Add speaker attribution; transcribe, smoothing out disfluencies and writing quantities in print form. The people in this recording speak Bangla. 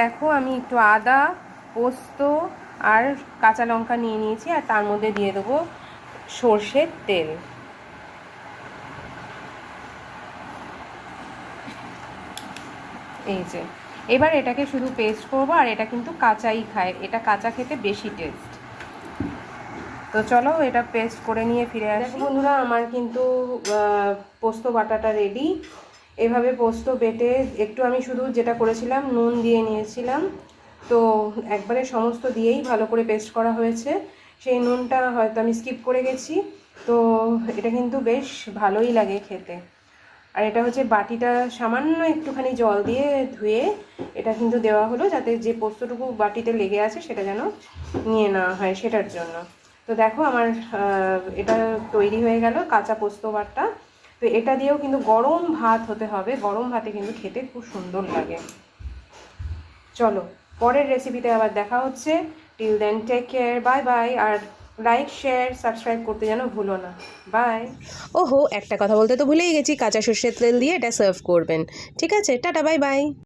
Speaker 1: দেখো আমি একটু আদা, পোস্ত আর কাঁচা লঙ্কা নিয়ে নিয়েছি, আর তার মধ্যে দিয়ে দেবো সর্ষের তেল। এই যে, এবার এটাকে শুধু পেস্ট করবো, আর এটা কিন্তু কাঁচাই খায়, এটা কাঁচা খেতে বেশি টেস্ট। তো চলো এটা পেস্ট করে নিয়ে ফিরে আসি। বন্ধুরা, আমার কিন্তু পোস্ত বাটাটা রেডি। এভাবে পোস্ত বেটে একটু আমি শুধু যেটা করেছিলাম নুন দিয়ে নিয়েছিলাম, তো একবারে সমস্ত দিয়েই ভালো করে পেস্ট করা হয়েছে। সেই নুনটা হয়তো আমি স্কিপ করে গেছি, তো এটা কিন্তু বেশ ভালোই লাগে খেতে। আর এটা হচ্ছে বাটিটা সামান্য একটুখানি জল দিয়ে ধুয়ে এটা কিন্তু দেওয়া হলো, যাতে যে পোস্তটুকু বাটিতে লেগে আছে সেটা যেন নিয়ে নেওয়া হয়, সেটার জন্য। তো দেখো আমার এটা তৈরি হয়ে গেল কাঁচা পোস্ত বাটা। তো এটা দিয়েও কিন্তু গরম ভাত হতে হবে, গরম ভাতে কিন্তু খেতে খুব সুন্দর লাগে। চলো পরের রেসিপিতে আবার দেখা হচ্ছে। Till then take care, bye bye. আর লাইক, শেয়ার, সাবস্ক্রাইব করতে যেন ভুলো না। বাই।
Speaker 2: ওহো, একটা কথা বলতে তো ভুলেই গেছি, কাঁচা সর্ষের তেল দিয়ে এটা সার্ভ করবেন। ঠিক আছে, টাটা, বাই বাই।